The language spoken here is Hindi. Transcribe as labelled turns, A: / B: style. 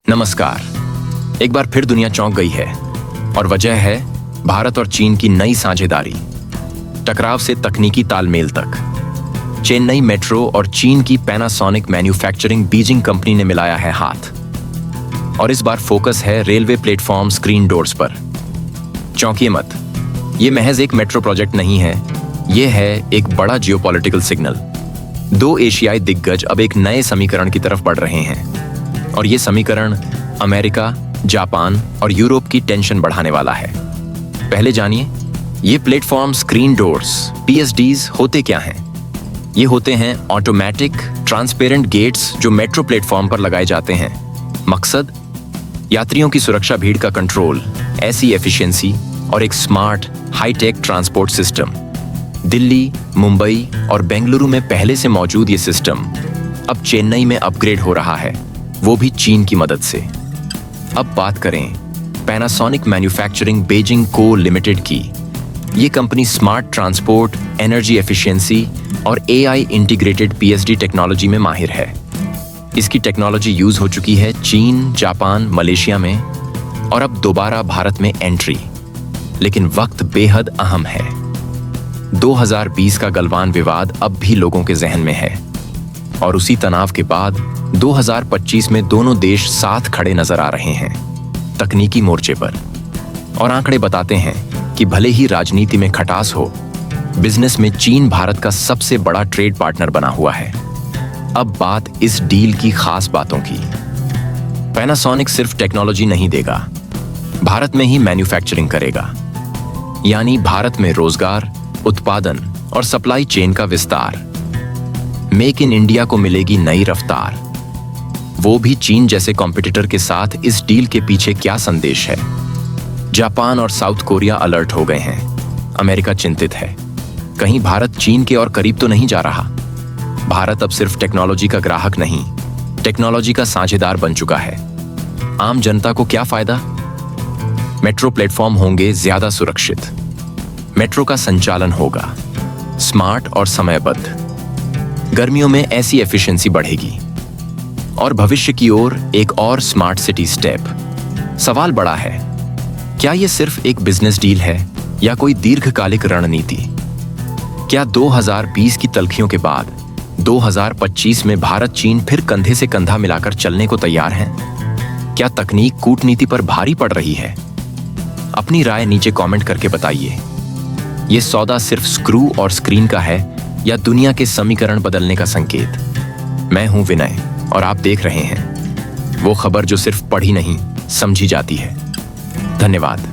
A: नमस्कार। एक बार फिर दुनिया चौंक गई है और वजह है भारत और चीन की नई साझेदारी। टकराव से तकनीकी तालमेल तक चेन्नई मेट्रो और चीन की पैनासोनिक मैन्युफैक्चरिंग बीजिंग कंपनी ने मिलाया है हाथ। और इस बार फोकस है रेलवे प्लेटफॉर्म स्क्रीन डोर्स पर। चौंकिए मत, ये महज एक मेट्रो प्रोजेक्ट नहीं है, ये है एक बड़ा जियोपॉलिटिकल सिग्नल। दो एशियाई दिग्गज अब एक नए समीकरण की तरफ बढ़ रहे हैं और ये समीकरण अमेरिका, जापान और यूरोप की टेंशन बढ़ाने वाला है। पहले जानिए, ये प्लेटफॉर्म स्क्रीन डोर्स PSDs होते क्या हैं। ये होते हैं ऑटोमेटिक ट्रांसपेरेंट गेट्स जो मेट्रो प्लेटफॉर्म पर लगाए जाते हैं। मकसद यात्रियों की सुरक्षा, भीड़ का कंट्रोल, ऐसी एफिशिएंसी और एक smart hi tech transport system. Delhi, Mumbai और बेंगलुरु में पहले से मौजूद ये सिस्टम अब चेन्नई में अपग्रेड हो रहा है, वो भी चीन की मदद से। अब बात करें पैनासोनिक मैन्युफैक्चरिंग बीजिंग को लिमिटेड की। ये company smart transport, energy efficiency और AI इंटीग्रेटेड PSD टेक्नोलॉजी में माहिर है। इसकी टेक्नोलॉजी यूज हो चुकी है चीन, जापान, मलेशिया में और अब दोबारा भारत में एंट्री। लेकिन वक्त बेहद अहम है। 2020 का गलवान विवाद अब भी लोगों के जहन में है और उसी तनाव के बाद 2025 में दोनों देश साथ खड़े नजर आ रहे हैं तकनीकी मोर्चे पर। और आंकड़े बताते हैं कि भले ही राजनीति में खटास हो, बिजनेस में चीन भारत का सबसे बड़ा ट्रेड पार्टनर बना हुआ है। अब बात इस डील की खास बातों की। पैनासोनिक सिर्फ टेक्नोलॉजी नहीं देगा, भारत में ही मैन्युफैक्चरिंग करेगा, यानी भारत में रोजगार, उत्पादन और सप्लाई चेन का विस्तार। मेक इन इंडिया को मिलेगी नई रफ्तार। वो भी चीन जैसे कॉम्पिटिटर के साथ। इस डील के पीछे क्या संदेश है? जापान और साउथ कोरिया अलर्ट हो गए हैं, अमेरिका चिंतित है। कहीं भारत चीन के और करीब तो नहीं जा रहा? भारत अब सिर्फ टेक्नोलॉजी का ग्राहक नहीं, टेक्नोलॉजी का साझेदार बन चुका है। आम जनता को क्या फायदा? मेट्रो प्लेटफॉर्म होंगे ज्यादा सुरक्षित, मेट्रो का संचालन होगा स्मार्ट और समयबद्ध, गर्मियों में ऐसी एफिशिएंसी बढ़ेगी और भविष्य की ओर एक और स्मार्ट सिटी स्टेप। सवाल बड़ा है, क्या यह सिर्फ एक बिजनेस डील है या कोई दीर्घकालिक रणनीति? क्या 2020 की तल्खियों के बाद 2025 में भारत चीन फिर कंधे से कंधा मिलाकर चलने को तैयार हैं? क्या तकनीक कूटनीति पर भारी पड़ रही है? अपनी राय नीचे कमेंट करके बताइए। ये सौदा सिर्फ स्क्रू और स्क्रीन का है या दुनिया के समीकरण बदलने का संकेत? मैं हूं विनय और आप देख रहे हैं वो खबर जो सिर्फ पढ़ी नहीं, समझी जाती है। धन्यवाद।